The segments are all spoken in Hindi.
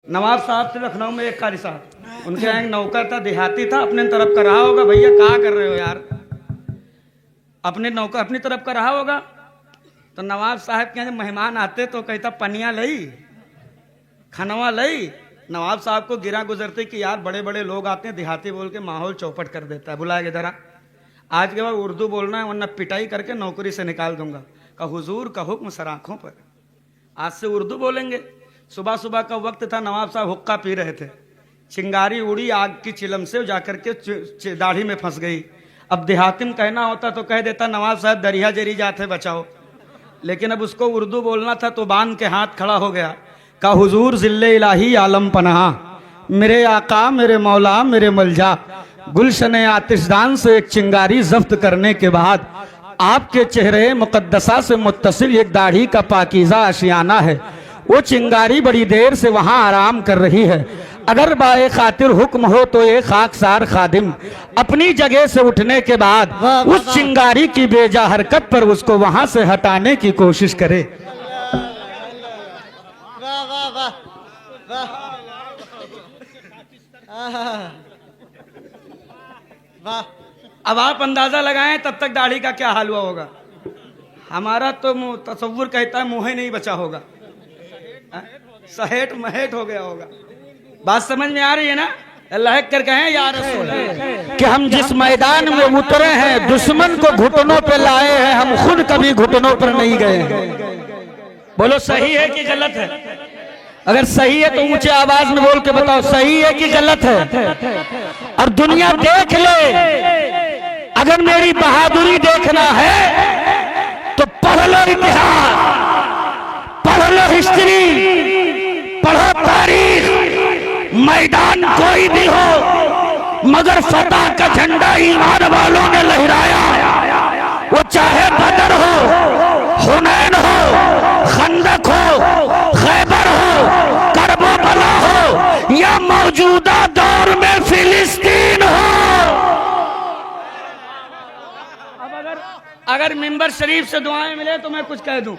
नवाब साहब थे लखनऊ में एक कारी साहब, उनके यहाँ एक नौकर था, देहाती था, अपने तरफ का रहा होगा। भैया क्या कर रहे हो यार, अपने नौकर अपनी तरफ का रहा होगा। तो नवाब साहब के यहाँ जब मेहमान आते तो कहता पनिया लई, खनवा लई। नवाब साहब को गिरा गुजरते कि यार बड़े बड़े लोग आते हैं, देहाती बोल के माहौल चौपट कर देता है, बुलाएगा जरा, आज के बाद उर्दू बोलना है वरना पिटाई करके नौकरी से निकाल दूंगा। का हुजूर का हुक्म सर आंखों पर, आज से उर्दू बोलेंगे। सुबह सुबह का वक्त था, नवाब साहब हुक्का पी रहे थे, चिंगारी उड़ी आग की चिलम से, जाकर के दाढ़ी में फंस गई। अब देहाती में कहना होता तो कह देता नवाब साहब दरिया जरी जाते बचाओ, लेकिन अब उसको उर्दू बोलना था तो बांध के हाथ खड़ा हो गया। का हुजूर जिल्ले इलाही आलम पनाह, मेरे आका मेरे मौला मेरे मलजा, गुलशन आतिशदान से एक चिंगारी जब्त करने के बाद आपके चेहरे मुकद्दसा से मुत्तसिल एक दाढ़ी का पाकीज़ा आशियाना है, वो चिंगारी बड़ी देर से वहां आराम कर रही है। अगर बाए खातिर हुक्म हो तो एक खाकसार खादिम अपनी जगह से उठने के बाद उस चिंगारी की बेजा हरकत पर उसको वहां से हटाने की कोशिश करे। अब आप अंदाजा लगाएं तब तक दाढ़ी का क्या हाल हुआ होगा। हमारा तो तसव्वुर कहता है मुंह ही नहीं बचा होगा, सहेट महेट हो गया होगा। बात समझ में आ रही है ना? अल्लाह कर कहें या रसूल कि हम जिस मैदान में उतरे हैं दुश्मन को घुटनों पे लाए हैं, हम खुद कभी घुटनों पर नहीं गए हैं। बोलो सही है कि गलत है? अगर सही है तो ऊंचे आवाज में बोल के बताओ सही है कि गलत है। और दुनिया देख ले, अगर मेरी बहादुरी देखना है तो पढ़ लो इतिहास, पढ़ लो हिस्ट्री, पढ़ो तारीख। मैदान कोई भी हो मगर फतह का झंडा ईमान वालों ने लहराया, वो चाहे बदर हो, हुनैन हो, खंदक हो, खैबर हो, करबला हो या मौजूदा दौर में फिलिस्तीन हो। अगर मिंबर शरीफ से दुआएं मिले तो मैं कुछ कह दूं,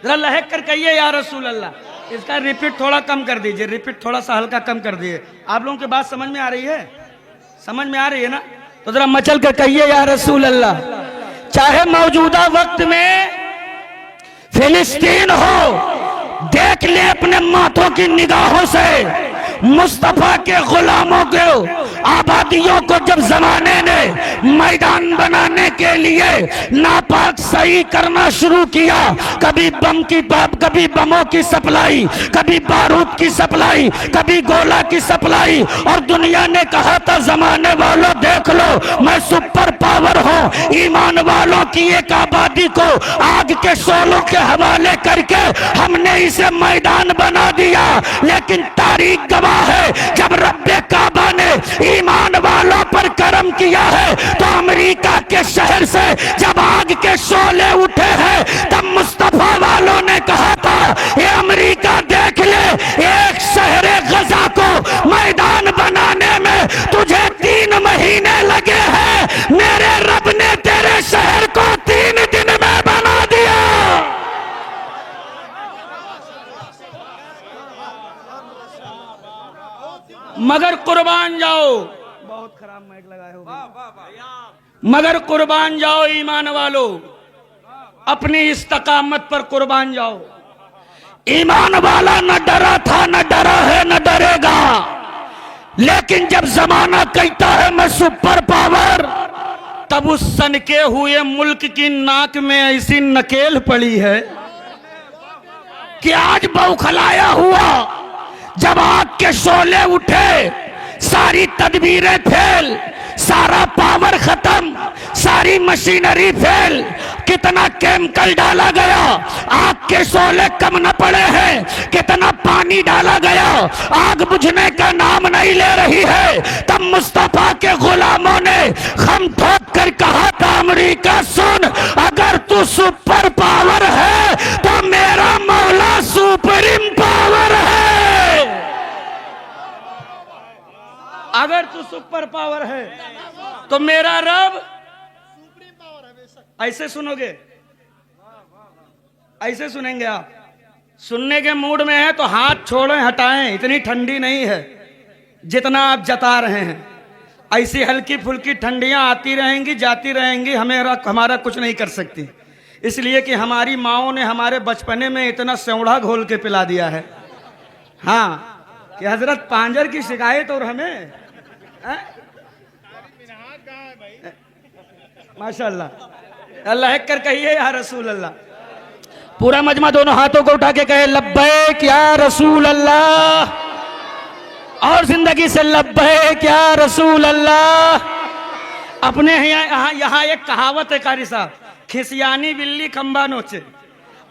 जरा लहक कर कहिए या रसूल अल्लाह। इसका रिपीट थोड़ा कम कर दीजिए, रिपीट थोड़ा सा हल्का कम कर दीजिए। आप लोगों की बात समझ में आ रही है? समझ में आ रही है ना? तो जरा मचल कर कहिए या रसूल अल्लाह। चाहे मौजूदा वक्त में फिलिस्तीन हो, देख ले अपने माथों की निगाहों से मुस्तफा के गुलामों को, आबादियों को जब जमाने ने मैदान बनाने के लिए नापाक सही करना शुरू किया, कभी बम की बाप, कभी बमों की सप्लाई, कभी बारूद की सप्लाई, कभी गोला की सप्लाई, और दुनिया ने कहा था जमाने वालों देख लो मैं सुपर पावर हूं, ईमान वालों की एक आबादी को आग के शोलों के हवाले करके हमने इसे मैदान बना दिया। लेकिन तारीख गवाह है जब रब्बे काबा ने ईमान वालों पर करम किया है तो अमेरिका के शहर से जब आग के शोले उठे हैं तब मुस्तफा वालों ने कहा था ये अमेरिका देख ले, एक शहर गजा को मैदान बनाने में तुझे 3 महीने लगे हैं, मेरे रब ने तेरे शहर को 3 दिन में बना दिया। मगर कुर्बान जाओ, बहुत खराब माइक लगाए हो, मगर कुर्बान जाओ ईमान वालों, अपनी इस्तकामत पर कुर्बान जाओ। ईमान वाला न डरा था, न डरा है, न डरेगा, लेकिन जब जमाना कहता है मैं सुपर पावर, तब उस सनके हुए मुल्क की नाक में ऐसी नकेल पड़ी है कि आज बौखलाया हुआ जब आग के शोले उठे, सारी तदबीरें फेल, सारा पावर खत्म, सारी मशीनरी फेल, कितना केमिकल डाला गया, आग के शोले कम न पड़े हैं, कितना पानी डाला गया, आग बुझने का नाम नहीं ले रही है। तब मुस्तफा के गुलामों ने खम ठोक कर कहा था अमेरिका सुन, अगर तू सुपर पावर है तो मेरा मौला सुप्रीम पावर है। अगर तू सुपर पावर है तो मेरा रब सुप्रीम पावर है। ऐसे सुनोगे, ऐसे सुनेंगे आप, सुनने के मूड में है तो हाथ छोड़ें, हटाएं। इतनी ठंडी नहीं है जितना आप जता रहे हैं। ऐसी हल्की फुल्की ठंडियां आती रहेंगी, जाती रहेंगी, हमारा कुछ नहीं कर सकती। इसलिए कि हमारी माओं ने हमारे बचपने में इतना सेवड़ा घोल के पिला दिया है। हाँ कि हजरत पांजर की शिकायत और हमें माशाअल्लाह। अल्लाह कर कहिए या रसूल अल्लाह। पूरा मजमा दोनों हाथों को उठा के कहे लब्बैक या रसूल अल्लाह, और जिंदगी से लब्बैक या रसूल अल्लाह। अपने यहाँ एक कहावत है कारी साहब, खिसियानी बिल्ली खंबा नोचे।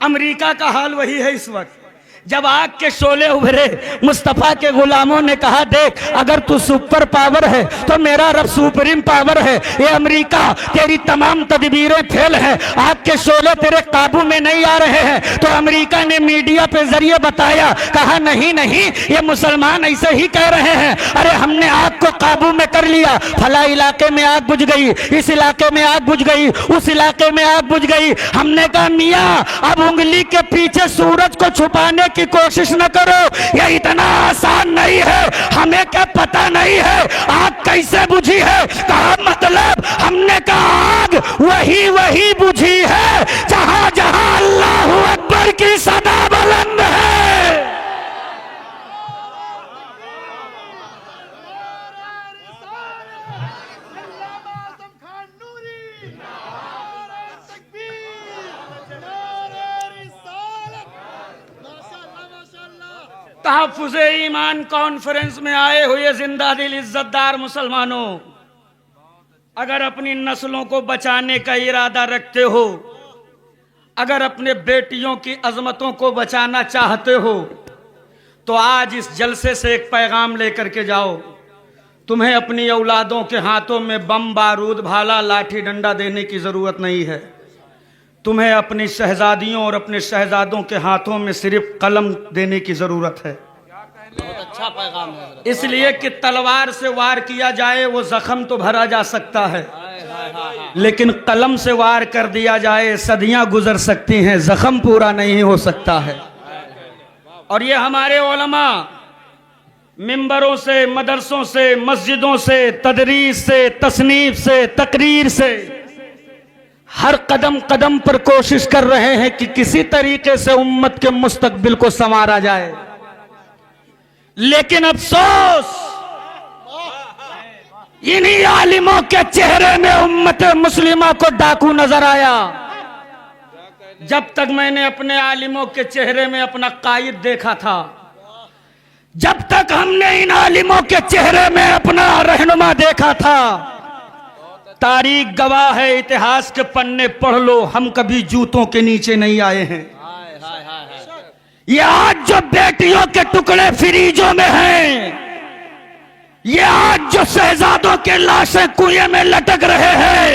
अमेरिका का हाल वही है इस वक्त। जब आग के शोले उभरे, मुस्तफा के गुलामों ने कहा देख अगर तू सुपर पावर है तो मेरा रब सुप्रीम पावर है। ये अमेरिका तेरी तमाम तदबीरें फेल है, आग के शोले तेरे काबू में नहीं आ रहे हैं। तो अमेरिका ने मीडिया पे जरिए बताया, कहा नहीं नहीं ये मुसलमान ऐसे ही कह रहे हैं। अरे हमने आग को काबू में कर लिया, फला इलाके में आग बुझ गई, इस इलाके में आग बुझ गई, उस इलाके में आग बुझ गई। हमने कहा मियाँ अब उंगली के पीछे सूरज को छुपाने की कोशिश न करो, यह इतना आसान नहीं है। हमें क्या पता नहीं है आग कैसे बुझी है। कहा मतलब हमने कहा आग वही बुझी है जहां जहां अल्लाहू अकबर की सदा बुलंद है। तहफ़्फ़ुज़े ईमान कॉन्फ्रेंस में आए हुए जिंदा दिल इज्जतदार मुसलमानों, अगर अपनी नस्लों को बचाने का इरादा रखते हो, अगर अपने बेटियों की अजमतों को बचाना चाहते हो, तो आज इस जलसे से एक पैगाम लेकर के जाओ। तुम्हें अपनी औलादों के हाथों में बम बारूद भाला लाठी डंडा देने की जरूरत नहीं है। तुम्हें अपनी शहजादियों और अपने शहजादों के हाथों में सिर्फ कलम देने की जरूरत है। बहुत अच्छा पैगाम है। इसलिए कि तलवार से वार किया जाए वो जख्म तो भरा जा सकता है, लेकिन कलम से वार कर दिया जाए सदियां गुजर सकती हैं, जख्म पूरा नहीं हो सकता है। और ये हमारे उलमा मिंबरों से, मदरसों से, मस्जिदों से, तदरीस से, तसनीफ से, तकरीर से हर कदम कदम पर कोशिश कर रहे हैं कि किसी तरीके से उम्मत के मुस्तकबिल को संवारा जाए। लेकिन अफसोस इन्हीं आलिमों के चेहरे में उम्मत मुस्लिमा को डाकू नजर आया। जब तक मैंने अपने आलिमों के चेहरे में अपना कायद देखा था, जब तक हमने इन आलिमों के चेहरे में अपना रहनुमा देखा था, तारीख गवाह है, इतिहास के पन्ने पढ़ लो, हम कभी जूतों के नीचे नहीं आए हैं। ये आज जो बेटियों के टुकड़े फ्रीजों में हैं, ये आज जो शहजादों के लाशें कुएं में लटक रहे हैं,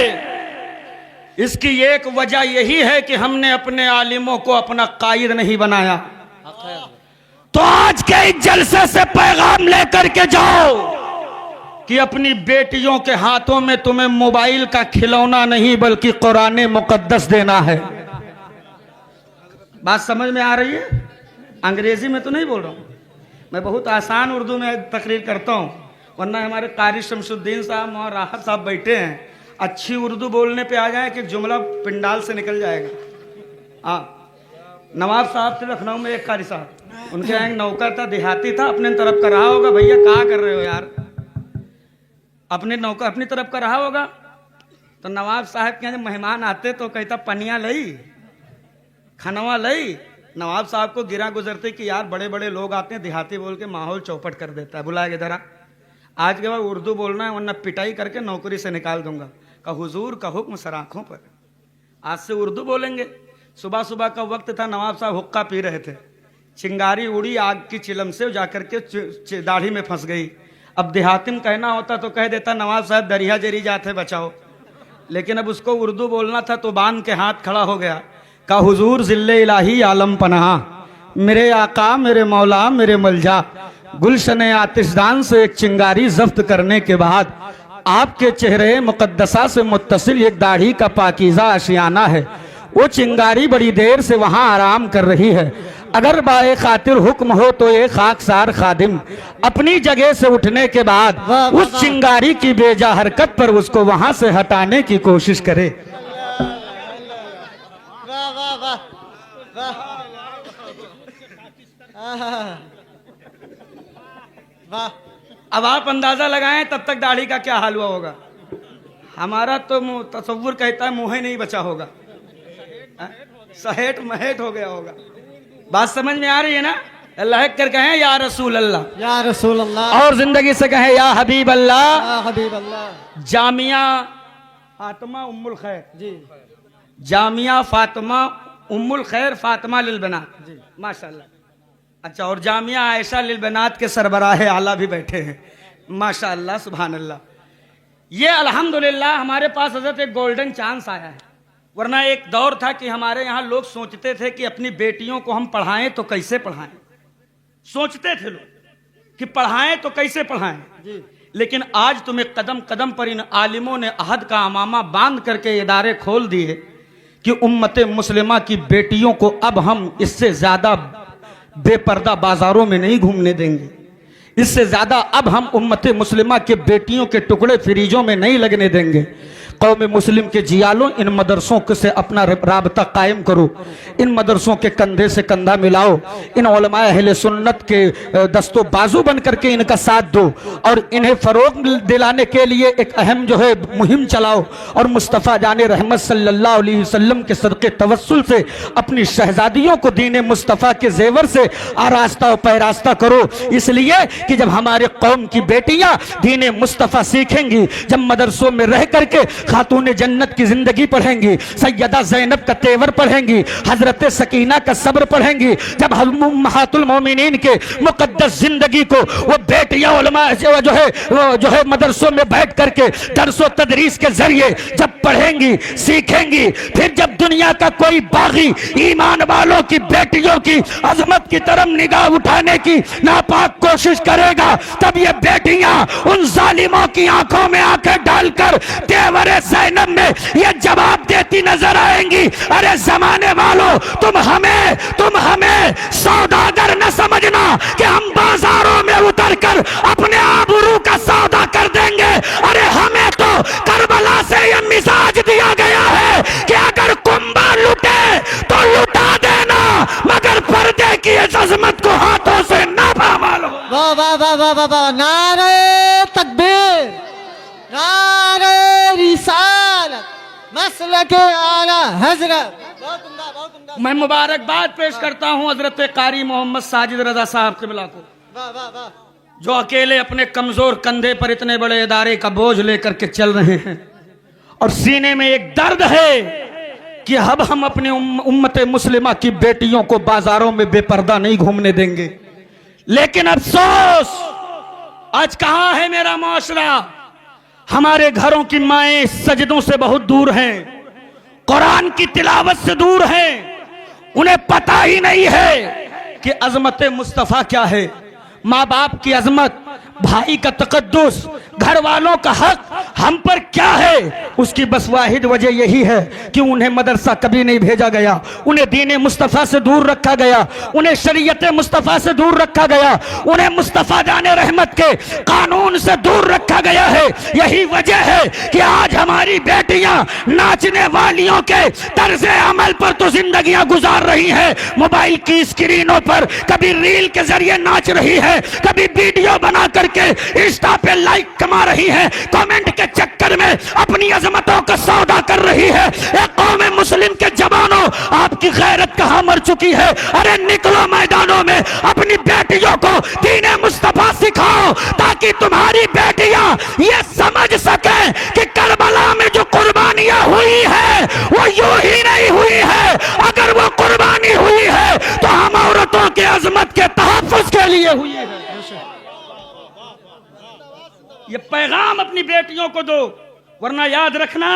इसकी एक वजह यही है कि हमने अपने आलिमों को अपना कायद नहीं बनाया। तो आज के इस जलसे से पैगाम लेकर के जाओ कि अपनी बेटियों के हाथों में तुम्हें मोबाइल का खिलौना नहीं बल्कि कुरान मुकद्दस देना है। बात समझ में आ रही है? अंग्रेजी में तो नहीं बोल रहा हूं मैं, बहुत आसान उर्दू में तकरीर करता हूं, वरना हमारे कारी शमसुद्दीन साहब और राहत साहब बैठे हैं, अच्छी उर्दू बोलने पे आ जाए कि जुमला पिंडाल से निकल जाएगा। हाँ, नवाब साहब थे लखनऊ में, एक कारी साहब, उनके यहाँ एक नौकर था, देहाती था, अपने तरफ का रहा होगा, भैया क्या कर रहे हो यार, अपने नौकर अपनी तरफ का रहा होगा। तो नवाब साहब के यहाँ जब मेहमान आते तो कहता पनिया लई, खनवा लई। नवाब साहब को गिरा गुजरते कि यार बड़े बड़े लोग आते हैं, देहाती बोल के माहौल चौपट कर देता है, बुलाए के जरा आज के बाद उर्दू बोलना है वरना पिटाई करके नौकरी से निकाल दूंगा। का हुजूर का हुक्म सर आंखों पर, आज से उर्दू बोलेंगे। सुबह सुबह का वक्त था, नवाब साहब हुक्का पी रहे थे, चिंगारी उड़ी आग की चिलम से, जाकर के दाढ़ी में फंस गई। अब देहाती में कहना होता तो कह देता नवाब साहब दरिया जरी जाते बचाओ, लेकिन अब उसको उर्दू बोलना था तो बांध के हाथ खड़ा हो गया। का हुजूर जिल्ले इलाही आलम पनाह, मेरे आका मेरे मौला मेरे मलजा, गुलशन आतिशदान से एक चिंगारी जब्त करने के बाद आपके चेहरे मुकद्दसा से मुत्तसिल एक दाढ़ी का पाकीज़ा आशियाना है। वो चिंगारी बड़ी देर से वहां आराम कर रही है। अगर बाए खातिर हुक्म हो तो ये खाकसार खादिम अपनी जगह से उठने के बाद उस चिंगारी की बेजा हरकत पर उसको वहां से हटाने की कोशिश करे। वाह वाह वाह वाह वाह। अब आप अंदाजा लगाएं तब तक दाढ़ी का क्या हाल हुआ होगा। हमारा तो तसव्वुर कहता है मुंह ही नहीं बचा होगा, सहेट महेट हो गया होगा। बात समझ में आ रही है ना? अल्लाह कर कहें या रसूल अल्लाह, या रसूल अल्लाह, और जिंदगी से कहें या हबीब अल्लाह, या हबीब अल्लाह। जामिया फातिमा उम्मुल खैर जी, जामिया फातिमा उम्मुल खैर फातिमा लिल बनात जी, माशाल्लाह। अच्छा, और जामिया आयशा लिल बनात के सरबराह आला भी बैठे हैं, माशाल्लाह सुभान अल्लाह। ये अल्हम्दुलिल्लाह हमारे पास हजरत एक गोल्डन चांस आया है। वरना एक दौर था कि हमारे यहाँ लोग सोचते थे कि अपनी बेटियों को हम पढ़ाएं तो कैसे पढ़ाएं, सोचते थे लोग कि पढ़ाएं तो कैसे पढ़ाएं जी। लेकिन आज तुम्हें कदम कदम पर इन आलिमों ने अहद का अमामा बांध करके इदारे खोल दिए कि उम्मत मुस्लिमा की बेटियों को अब हम इससे ज्यादा बेपर्दा बाजारों में नहीं घूमने देंगे, इससे ज्यादा अब हम उम्मत मुस्लिमा के बेटियों के टुकड़े फ्रीजों में नहीं लगने देंगे। कौम मुस्लिम के जियालों, इन मदरसों से अपना राबता कायम करो, इन मदरसों के कंधे से कंधा मिलाओ, इन उलमाए अहले सुन्नत के दस्तों बाजू बन करके इनका साथ दो और इन्हें फरोग दिलाने के लिए एक अहम जो है मुहिम चलाओ और मुस्तफ़ा जाने रहमत सल्लल्लाहु अलैहि वसल्लम के सदक़े तवस्सुल से अपनी शहजादियों को दीन मुस्तफ़ा के जेवर से आरास्ता और पैरास्ता करो। इसलिए कि जब हमारे कौम की बेटियां दीन मुस्तफ़ा सीखेंगी, जब मदरसों में रह करके खातून जन्नत की जिंदगी पढ़ेंगी, सैयदा ज़ैनब का तेवर पढ़ेंगी, हजरत सकीना का सब्र पढ़ेंगी, जब उम्महातुल मोमिनीन के मुकद्दस जिंदगी को वो बेटियां उलमा जो है मदरसों में बैठ करके दरसो तदरीस के जरिए जब पढ़ेंगी सीखेंगी, फिर जब दुनिया का कोई बागी ईमान वालों की बेटियों की अजमत की तरफ निगाह उठाने की नापाक कोशिश करेगा, तब ये बेटियां उन जालिमों की आंखों में आंखें डालकर तेवर ज़ैनब में ये जवाब देती नजर आएंगी, अरे जमाने वालों तुम हमें सौदागर न समझना कि हम बाजारों में उतर कर अपने आबरू का सौदा कर देंगे। अरे हमें तो करबला से ये मिजाज दिया गया है कि अगर कुंभा लुटे तो लुटा देना, मगर पर्दे की इस अजमत को हाथों से ना पालो। वाह वाह वाह वाह वाह वाह। नारे तकबीर, नारे रिसालत, मसलके आला हजरत। बहुत उम्दा, बहुत उम्दा। मैं मुबारकबाद पेश करता हूं हजरत कारी मोहम्मद साजिद रजा साहब क़िबला को, वाह वाह वाह। जो अकेले अपने कमजोर कंधे पर इतने बड़े इदारे का बोझ लेकर के चल रहे हैं और सीने में एक दर्द है कि अब हम अपने उम्मत मुस्लिमा की बेटियों को बाजारों में बेपर्दा नहीं घूमने देंगे। लेकिन अफसोस, आज कहां है मेरा मुआशरा? हमारे घरों की माएं सजदों से बहुत दूर हैं, कुरान की तिलावत से दूर हैं, उन्हें पता ही नहीं है कि अजमत मुस्तफ़ा क्या है, माँ बाप की अजमत, भाई का तकद्दुस, घर वालों का हक हम पर क्या है। उसकी बस वाहिद वजह यही है कि उन्हें मदरसा कभी नहीं भेजा गया, उन्हें दीन मुस्तफ़ा से दूर रखा गया, उन्हें शरीयत मुस्तफ़ा से दूर रखा गया, उन्हें मुस्तफ़ा जाने रहमत के कानून से दूर रखा गया है। यही वजह है कि आज हमारी बेटियां नाचने वालियों के तर्ज अमल पर तो जिंदगियां गुजार रही हैं, मोबाइल की स्क्रीनों पर कभी रील के जरिए नाच रही है, कभी वीडियो बना करके इंस्टा पे लाइक कमा रही है, कमेंट के चक्कर में अपनी अजमतों का सौदा कर रही है। एक कौम मुस्लिम के जवानों, आपकी गैरत कहां मर चुकी है? अरे निकलो मैदानों में, अपनी बेटियों को दीन मुस्तफा सिखाओ ताकि तुम्हारी बेटियां ये समझ सके कि करबला में जो कुर्बानियां हुई है वो यूं ही नहीं हुई है, अगर वो कुर्बानी हुई है तो हम औरतों के अजमत के तहफ्फुज़ के लिए हुई है। ये पैगाम अपनी बेटियों को दो, वरना याद रखना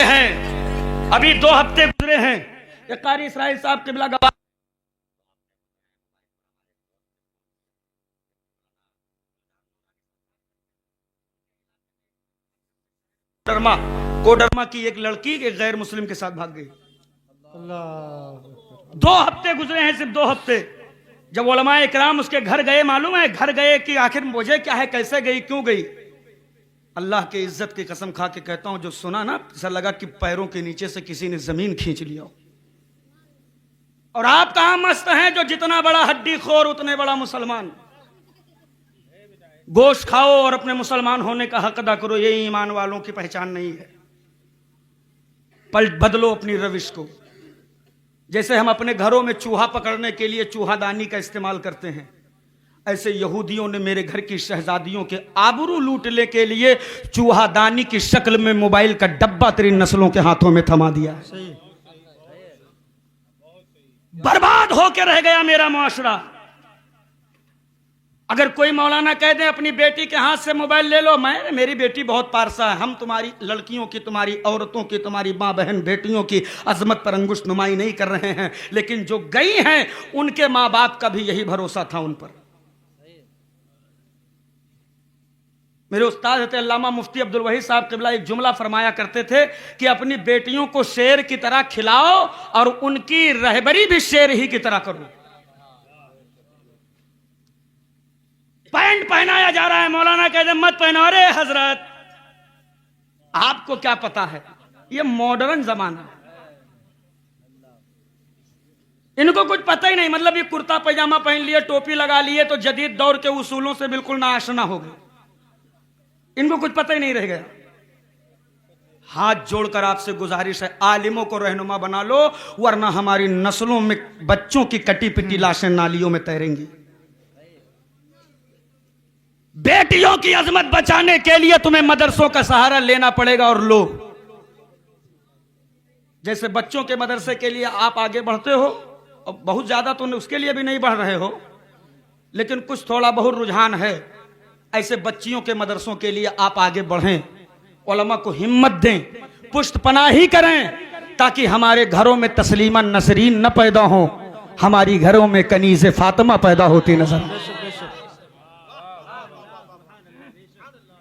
है। अभी 2 हफ्ते गुजरे हैं, ये कारी इसराइल साहब क़िबला गवाह कोडरमा कोडरमा की एक लड़की एक गैर मुस्लिम के साथ भाग गई। अल्लाह 2 हफ्ते गुजरे हैं, सिर्फ 2 हफ्ते। जब उलमा इकराम उसके घर गए, मालूम है घर गए कि आखिर मुझे क्या है, कैसे गई, क्यों गई। अल्लाह के इज्जत की कसम खा के कहता हूं, जो सुना ना ऐसा लगा कि पैरों के नीचे से किसी ने जमीन खींच लिया। और आप कहां मस्त हैं, जो जितना बड़ा हड्डी खोर उतने बड़ा मुसलमान। गोश्त खाओ और अपने मुसलमान होने का हक अदा करो, ये ईमान वालों की पहचान नहीं है। पलट बदलो अपनी रविश को। जैसे हम अपने घरों में चूहा पकड़ने के लिए चूहादानी का इस्तेमाल करते हैं, ऐसे यहूदियों ने मेरे घर की शहजादियों के आबरू लूटने के लिए चूहादानी की शक्ल में मोबाइल का डब्बा तेरी नस्लों के हाथों में थमा दिया। सही बर्बाद होकर रह गया मेरा मुआशरा। अगर कोई मौलाना कह दे अपनी बेटी के हाथ से मोबाइल ले लो, मेरी बेटी बहुत पारसा है, हम तुम्हारी लड़कियों की, तुम्हारी औरतों की, तुम्हारी माँ बहन बेटियों की अजमत पर अंगुश नुमाई नहीं कर रहे हैं, लेकिन जो गई हैं उनके माँ बाप का भी यही भरोसा था उन पर। मेरे उस्ताद हज़रत अल्लामा मुफ्ती अब्दुल वहीद साहब क़िबला एक जुमला फरमाया करते थे कि अपनी बेटियों को शेर की तरह खिलाओ और उनकी रहबरी भी शेर ही की तरह करो। पैंट पहनाया जा रहा है, मौलाना कहते मत पहनो। अरे हजरत आपको क्या पता है, ये मॉडर्न जमाना है, इनको कुछ पता ही नहीं। मतलब ये कुर्ता पैजामा पहन लिए, टोपी लगा लिए तो जदीद दौर के उसूलों से बिल्कुल नाआशना हो गए, इनको कुछ पता ही नहीं रह गया। हाथ जोड़कर आपसे गुजारिश है, आलिमों को रहनुमा बना लो, वरना हमारी नस्लों में बच्चों की कटी पिटी लाशें नालियों में तैरेंगी। बेटियों की अजमत बचाने के लिए तुम्हें मदरसों का सहारा लेना पड़ेगा। और लो, जैसे बच्चों के मदरसे के लिए आप आगे बढ़ते हो, और बहुत ज्यादा तो उसके लिए भी नहीं बढ़ रहे हो, लेकिन कुछ थोड़ा बहुत रुझान है, ऐसे बच्चियों के मदरसों के लिए आप आगे बढ़ें, उलमा को हिम्मत दें, पुष्ट पनाही करें, ताकि हमारे घरों में तस्लीमा नसरीन न पैदा हो, हमारी घरों में कनीज़े फातिमा पैदा होती नजर।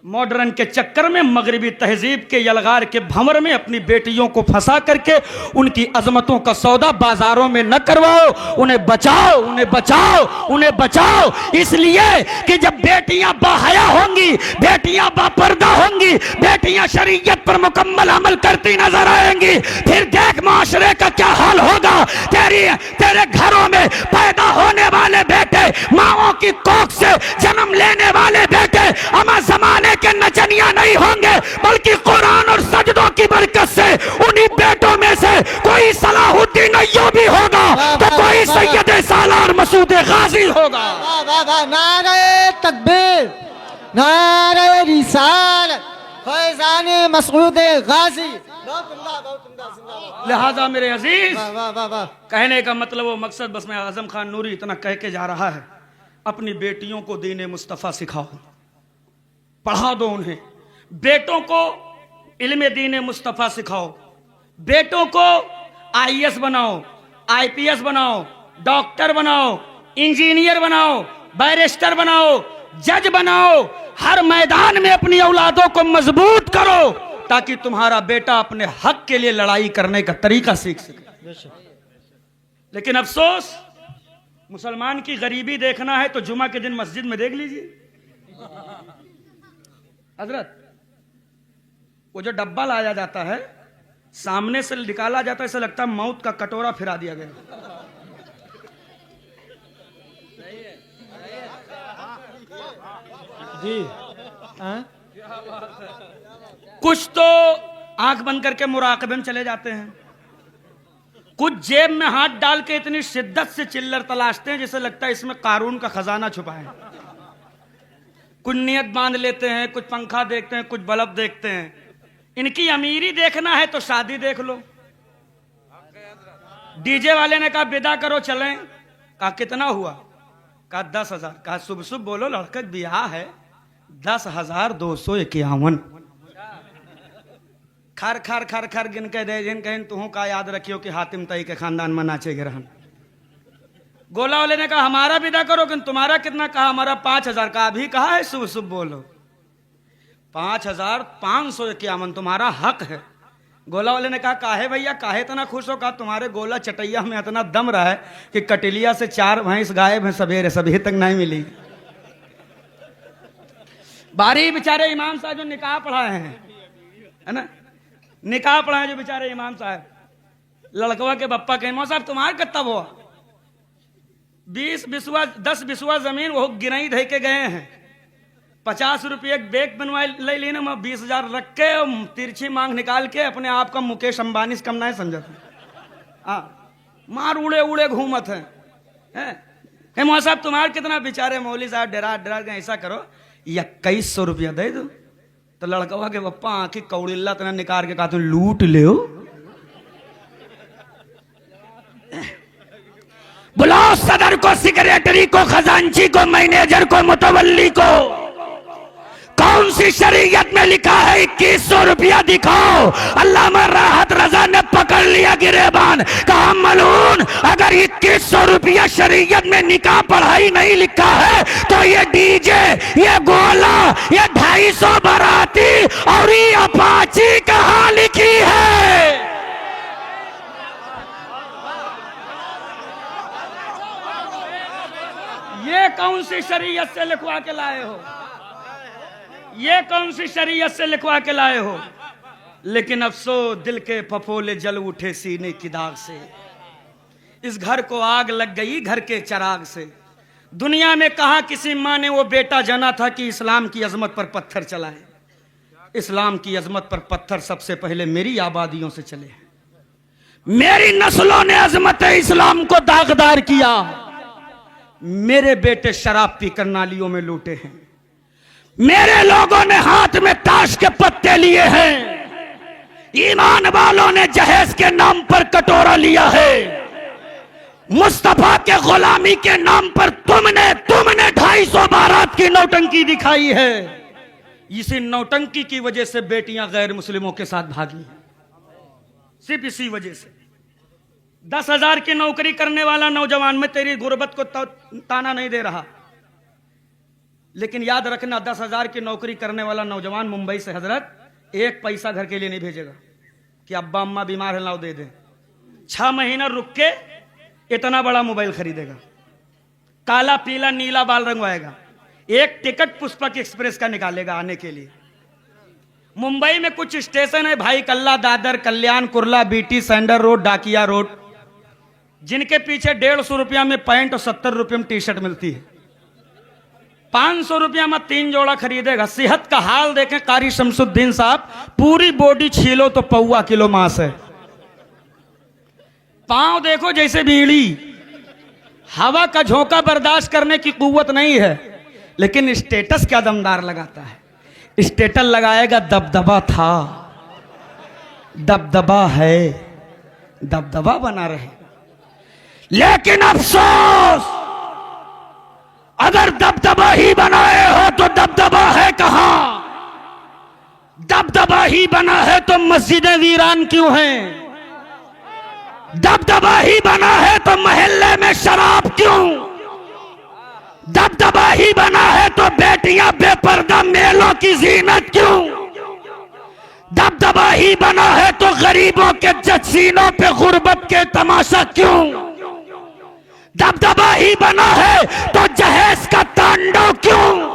मॉडर्न के चक्कर में, मगरिबी तहजीब के यलगार के भंवर में अपनी बेटियों को फंसा करके उनकी अजमतों का सौदा बाजारों में न करवाओ। उन्हें बचाओ, उन्हें बचाओ, उन्हें बचाओ, इसलिए कि जब बेटियां बाहया होंगी, बेटियां बापर्दा होंगी, बेटियां शरीयत पर मुकम्मल अमल करती नजर आएंगी, फिर देख माशरे का क्या हाल होगा। तेरे घरों में पैदा होने वाले बेटे, माओ की कोख से जन्म लेने वाले बेटे अमा जमाने के नचनिया नहीं होंगे, बल्कि कुरान और सजदों की बरकत से उन्हीं बेटों में से कोई सलाहुद्दीन अय्यूबी होगा, तो कोई सैयद सालार मसूद गाजी होगा। नारे तकबीर, नारे रिसालत, फैजान मसूद गाजी। लिहाजा मेरे अजीज, वाह वाह वाह वाह। कहने का मतलब वो मकसद बस मैं आजम खान नूरी इतना कह के जा रहा है, अपनी बेटियों को दीन मुस्तफ़ा सिखाओ, पढ़ा दो उन्हें। बेटों को इल्म दीन मुस्तफ़ा सिखाओ, बेटों को आईएएस बनाओ, आईपीएस बनाओ, डॉक्टर बनाओ, इंजीनियर बनाओ, बैरिस्टर बनाओ, जज बनाओ। हर मैदान में अपनी औलादों को मजबूत करो, ताकि तुम्हारा बेटा अपने हक के लिए लड़ाई करने का तरीका सीख सके। लेकिन अफसोस, मुसलमान की गरीबी देखना है तो जुमा के दिन मस्जिद में देख लीजिए हजरत, वो जो डब्बा लाया जाता है, सामने से निकाला जाता है, ऐसा लगता है मौत का कटोरा फिरा दिया गया। जी कुछ तो आंख बंद करके मुराकबे में चले जाते हैं, कुछ जेब में हाथ डाल के इतनी शिद्दत से चिल्लर तलाशते हैं जैसे लगता है इसमें कारून का खजाना छुपा है। कुछ नियत बांध लेते हैं, कुछ पंखा देखते हैं, कुछ बल्ब देखते हैं। इनकी अमीरी देखना है तो शादी देख लो। डीजे वाले ने कहा विदा करो चलें, कहा कितना हुआ, कहा 10,000, कहा शुभ शुभ बोलो लड़का ब्याह है, 10,251। खर खर खर खर गिन के दे जिन कहीं तुहू का याद रखियो कि हातिम तई के खानदान में नाचे गिरहन। गोला वाले ने कहा हमारा विदा करो, कि तुम्हारा कितना, कहा हमारा 5,000, कहा अभी कहा है शुभ शुभ बोलो। 5,551 तुम्हारा हक है। गोला वाले ने कहा काहे भैया, काहे इतना खुश हो? कहा तुम्हारे गोला चटैया में इतना दम रहा है कि कटिलिया से 4 भैंस गायब हैं सवेरे, सभी तक नहीं मिली। बारी बेचारे इमाम साहब जो निकाह पढ़ाए हैं, है ना, निकाह पढ़ाए जो बेचारे इमाम साहब, लड़कवा के पप्पा कहे मौसा साहब तुम्हारा कितना हुआ? 10 बिसवा जमीन वो गिरई धे के गए हैं। 50 रुपये बेग बनवाए ले लेना, मैं 20,000 रख के तिरछी मांग निकाल के अपने आप का मुकेश अंबानी से कम नहीं समझा था। मार उड़े उड़े घूमत है मौसा साहब तुम्हारा कितना? बेचारे मौली साहब डरा डरा के ऐसा करो 2100 रुपया दे दो। तो लड़कवा के पप्पा आंखी कौड़िल्ला तना निकाल के कहा तुम लूट ले। बुलाओ सदर को, सेक्रेटरी को, खजांची को, मैनेजर को, मुतवल्ली को। कौन सी शरीयत में लिखा है 2100 रुपया दिखाओ? अल्लामा राहत रजा ने पकड़ लिया गिरेबान, कहा मलून अगर 2100 रुपया शरीयत में निकाह पढ़ाई नहीं लिखा है तो ये डीजे, ये गोला, ये 250 बाराती और ये अपाची कहाँ लिखी है? ये कौन सी शरीयत से लिखवा के लाए हो? ये कौन सी शरीयत से लिखवा के लाए हो? लेकिन अफसोस दिल के फफोले जल उठे सीने की दाग से। इस घर को आग लग गई घर के चिराग से। दुनिया में कहा किसी माँ ने वो बेटा जाना था कि इस्लाम की अजमत पर पत्थर चलाए। इस्लाम की अजमत पर पत्थर सबसे पहले मेरी आबादियों से चले। मेरी नस्लों ने अजमत इस्लाम को दागदार किया। मेरे बेटे शराब पीकर नालियों में लूटे हैं। मेरे लोगों ने हाथ में ताश के पत्ते लिए हैं। ईमान वालों ने जहेज के नाम पर कटोरा लिया है। मुस्तफा के गुलामी के नाम पर तुमने 250 बारात की नौटंकी दिखाई है। इसी नौटंकी की वजह से बेटियां गैर मुस्लिमों के साथ भागी हैं। सिर्फ इसी वजह से 10,000 की नौकरी करने वाला नौजवान, में तेरी गुर्बत को ताना नहीं दे रहा, लेकिन याद रखना 10,000 की नौकरी करने वाला नौजवान मुंबई से हजरत 1 पैसा घर के लिए नहीं भेजेगा कि अब्बा अम्मा बीमार है लाओ दे दे। 6 महीना रुक के इतना बड़ा मोबाइल खरीदेगा, काला पीला नीला बाल रंगवाएगा, 1 टिकट पुष्पक एक्सप्रेस का निकालेगा आने के लिए। मुंबई में कुछ स्टेशन है, भाई कल्ला, दादर, कल्याण, कुर्ला, बीटी, सेंडर रोड, डाकिया रोड, जिनके पीछे 150 रुपया में पैंट और 70 रुपये में टी शर्ट मिलती है। 500 रुपया में 3 जोड़ा खरीदेगा। सेहत का हाल देखें कारी शमसुद्दीन साहब, पूरी बॉडी छीलो तो 1.25 किलो मांस है। पांव देखो जैसे बीड़ी, हवा का झोंका बर्दाश्त करने की कुव्वत नहीं है, लेकिन स्टेटस क्या दमदार लगाता है। स्टेटस लगाएगा दबदबा था, दबदबा है, दबदबा बना रहे। लेकिन अफसोस अगर दबदबा ही बनाए हो तो दबदबा है कहां? दबदबा ही बना है तो मस्जिदें वीरान क्यों हैं? दबदबा ही बना है तो मोहल्ले में शराब क्यों? दबदबा ही बना है तो बेटियां बेपर्दा मेलों की जीनत क्यों? दबदबा ही बना है तो गरीबों के जसीनों पे गुर्बत के तमाशा क्यों? दबदबा ही बना है तो जहेज का तांडव क्यों?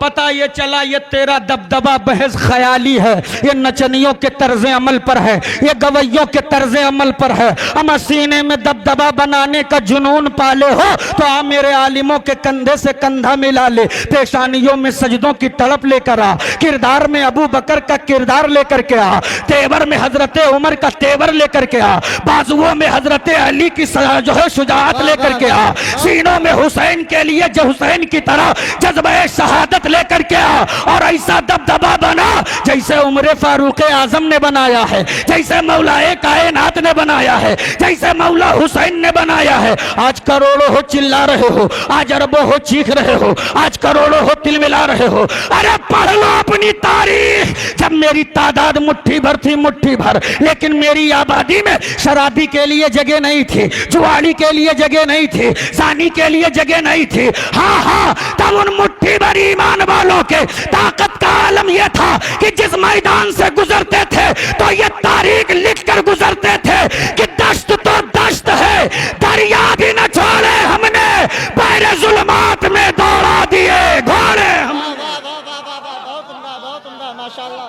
पता ये चला ये तेरा दबदबा बहस ख्याली है, ये नचनियों के तर्ज अमल पर है, ये गवैयों के तर्ज अमल पर है। अमा सीने में दबदबा बनाने का जुनून पाले हो तो आ मेरे आलिमों के कंधे से कंधा मिला ले, पेशानियों में सजदों की तड़प लेकर आ, किरदार में अबू बकर का किरदार लेकर के आ, तेवर में हजरत उमर का तेवर लेकर के आ, बाजुओं में हजरत अली की जो है शुजाअत लेकर के आ, सीनों में हुसैन के लिए जो हुसैन की तरह जज्बे शहादत लेकर के आ, और ऐसा दबदबा बना जैसे उमर फारूक आजम ने बनाया है, जैसे मौलाए कायनात ने बनाया है, जैसे मौला हुसैन ने बनाया है। आज करोड़ों हो चिल्ला रहे हो, आज अरबों हो चीख रहे हो, आज करोड़ों हो तिलमिला रहे हो। अरे पढ़ लो अपनी तारीख, जब मेरी तादाद मुट्ठी भर थी, मुट्ठी भर, लेकिन मेरी आबादी में शराबी के लिए जगह नहीं थी, जुआड़ी के लिए जगह नहीं थी, सानी के लिए जगह नहीं थी। हाँ हाँ, तब उन मुट्ठी भर ईमान ईमान वालों के ताकत का आलम यह था कि जिस मैदान से गुजरते थे तो ये तारीख लिख कर गुजरते थे कि दश्त तो दश्त है, दरिया भी न छोड़े हमने, बहरे जुल्मात में दौड़ा दिए घोड़े हम। बहुत उम्दा माशाल्लाह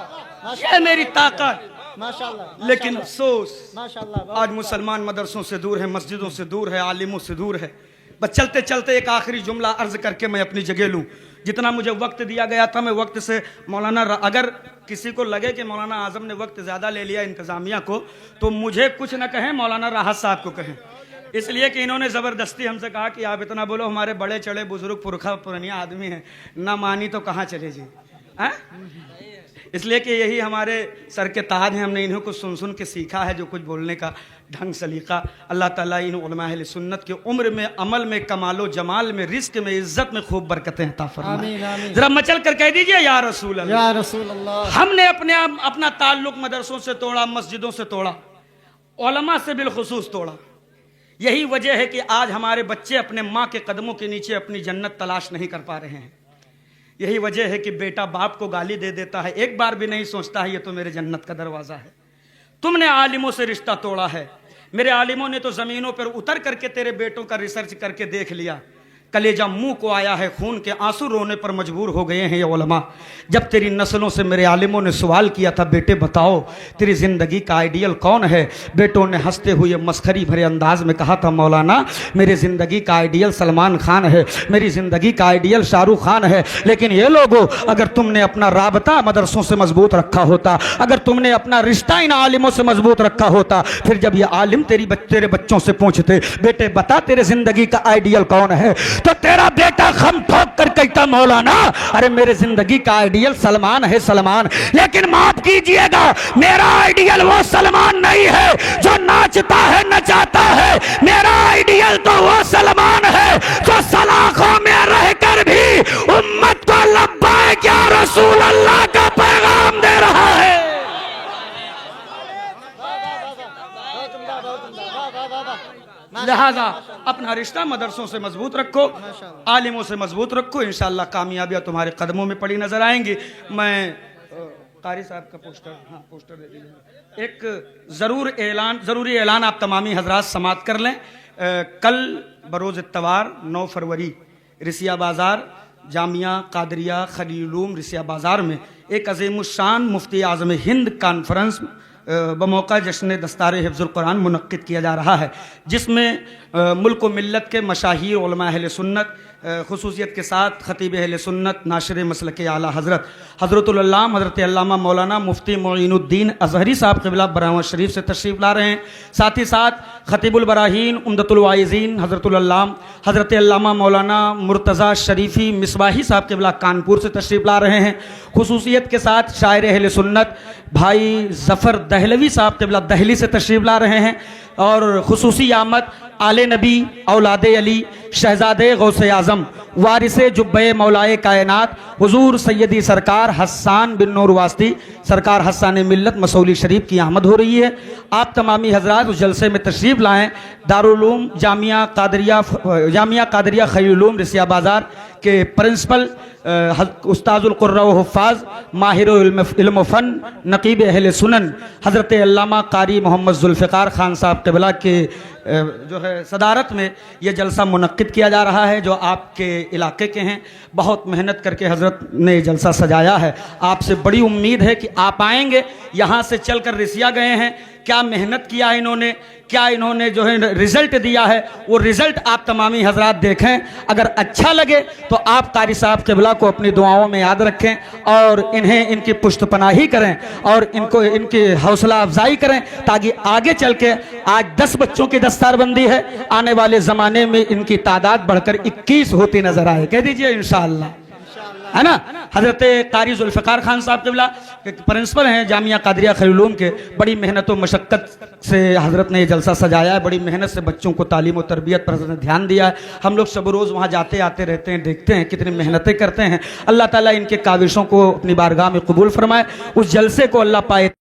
ये मेरी ताकत। माशाल्लाह लेकिन अफसोस माशाल्लाह आज मुसलमान मदरसों से दूर है, मस्जिदों से दूर है, आलिमों से दूर है। बस चलते चलते एक आखिरी जुमला अर्ज करके मैं अपनी जगह लूं। जितना मुझे वक्त दिया गया था मैं वक्त से मौलाना, अगर किसी को लगे कि मौलाना आजम ने वक्त ज़्यादा ले लिया इंतज़ामिया को, तो मुझे कुछ न कहें, मौलाना राहत साहब को कहें, इसलिए कि इन्होंने ज़बरदस्ती हमसे कहा कि आप इतना बोलो, हमारे बड़े चढ़े बुजुर्ग पुरखा पुरानिया आदमी हैं, ना मानी तो कहाँ चले जी। इसलिए कि यही हमारे सर के ताज हैं, हमने इन्हें कुछ सुन सुन के सीखा है, जो कुछ बोलने का ढंग सलीका। अल्लाह ताला इन उलमा अहले सुन्नत के उम्र में, अमल में, कमालो जमाल में, रिस्क में, इज्जत में खूब बरकतें अता फरमाए। जरा मचल कर कह दीजिए या रसूल अल्लाह। या रसूल अल्लाह। हमने अपना ताल्लुक मदरसों से तोड़ा, मस्जिदों से तोड़ा, उलमा से बिलखुसूस तोड़ा। यही वजह है कि आज हमारे बच्चे अपने माँ के कदमों के नीचे अपनी जन्नत तलाश नहीं कर पा रहे हैं। यही वजह है कि बेटा बाप को गाली दे देता है, एक बार भी नहीं सोचता है ये तो मेरे जन्नत का दरवाज़ा है। तुमने आलिमों से रिश्ता तोड़ा है, मेरे आलिमों ने तो ज़मीनों पर उतर करके तेरे बेटों का रिसर्च करके देख लिया, कलेजा मुंह को आया है, खून के आंसू रोने पर मजबूर हो गए हैं ये उलमा। जब तेरी नस्लों से मेरे आलिमों ने सवाल किया था, बेटे बताओ तेरी ज़िंदगी का आइडियल कौन है, बेटों ने हंसते हुए मस्खरी भरे अंदाज में कहा था, मौलाना मेरी ज़िंदगी का आइडियल सलमान खान है, मेरी ज़िंदगी का आइडियल शाहरुख खान है। लेकिन ये लोगों, अगर तुमने अपना राबता मदरसों से मजबूत रखा होता, अगर तुमने अपना रिश्ता इन आलिमों से मजबूत रखा होता, फिर जब ये आलिम तेरे बच्चों से पूछते, बेटे बता तेरे ज़िंदगी का आइडियल कौन है, तो तेरा बेटा खम ठोक कर कहता, मौलाना अरे मेरे जिंदगी का आइडियल सलमान है, सलमान। लेकिन माफ कीजिएगा, मेरा आइडियल वो सलमान नहीं है जो नाचता है, नचाता है। मेरा आइडियल तो वो सलमान है जो सलाखों में रहकर भी उम्मत को लब्बैक या रसूल अल्लाह का पैगाम दे रहा है। लिहाजा अपना रिश्ता मदरसों से मजबूत रखो, आलिमों से मजबूत रखो, इंशाअल्लाह कामयाबियां तुम्हारे कदमों में पड़ी नजर आएंगी। मैं कारी साहब का पोस्टर दे दीजिए। एक ज़रूरी ऐलान आप तमामी हजरात समात कर लें। कल बरोज़ इत्तवार 9 फरवरी रिसिया बाज़ार जामिया कादरिया खलीलूम रिसिया बाज़ार में एक अज़ीमुश्शान मुफ्ती आज़म हिंद कॉन्फ्रेंस बमौका जश्न दस्तार हिफ्ज़ुल कुरान मुनक्किद किया जा रहा है, जिसमें मुल्क व मिल्लत के मशाहिर उलमा अहले सुन्नत, खुसूसियत के साथ खतीब अहले सुन्नत, नाशिर मसलक आला हज़रत हज़रतुल अल्लामा हज़रत अल्लामा मौलाना मुफ्ती मोइनुद्दीन अज़हरी साहब क़िबला बरामद शरीफ से तशरीफ़ ला रहे हैं। साथ ही साथ खतीबुल बराहीन उम्दतुल वाइज़ीन हज़रतुल अल्लामा हज़रत अल्लामा मौलाना मुर्तज़ा शरीफ़ी मिसबाही साहब क़िबला कानपुर से तशरीफ़ ला रहे हैं। खुसूसियत के साथ शायर अहले सुन्नत भाई ज़फ़र दहलवी साहब क़िबला दहली से तशरीफ़ ला रहे हैं। और खुसूसी आमद आले नबी औलादे अली शहजादे गौसे आज़म वारिसे जुब्बे मौलाए कायनात हुजूर सैयदी सरकार हस्सान बिन नूर वास्ती सरकार हस्सान मिल्लत मसौली शरीफ की आमद हो रही है। आप तमामी हजरात उस जलसे में तशरीफ़ लाएँ। दारुल उलूम जामिया कादरिया खलीलूम रिसिया बाज़ार के प्रिंसिपल उस्ताजुल कुर्रा व हुफ़्फ़ाज़ माहिर इल्म फ़न नक़ीब अहले सुनन हज़रत अल्लामा कारी मोहम्मद ज़ुल्फ़िकार ख़ान साहब क़िबला के जो है सदारत में यह जलसा मुनक्किद किया जा रहा है, जो आपके इलाके के हैं। बहुत मेहनत करके हज़रत ने जलसा सजाया है। आपसे बड़ी उम्मीद है कि आप आएंगे। यहाँ से चलकर रिसिया गए हैं, क्या मेहनत किया इन्होंने, क्या इन्होंने जो है रिज़ल्ट दिया है, वो रिज़ल्ट आप तमामी हजरात देखें। अगर अच्छा लगे तो आप कारी साहब क़िबला को अपनी दुआओं में याद रखें और इन्हें इनकी पुष्टपनाही करें और इनको इनकी हौसला अफजाई करें, ताकि आगे चल के आज 10 बच्चों की दस्तारबंदी है, आने वाले ज़माने में इनकी तादाद बढ़कर 21 होती नजर आए। कह दीजिए इंशाअल्लाह, है ना। हज़रत कारी ज़ुल्फ़िकार ख़ान साहब क़िबला प्रिंसिपल हैं जामिया कादरिया खलीलूम के। बड़ी मेहनत व मशक्क़त से हज़रत ने ये जलसा सजाया है, बड़ी मेहनत से बच्चों को तालीम और तरबियत पर ध्यान दिया है। हम लोग सब रोज़ वहाँ जाते आते रहते हैं, देखते हैं कितनी मेहनतें करते हैं। अल्लाह ताला इनके काविशों को अपनी बारगाह में कबूल फरमाए। उस जलसे को अल्लाह पाए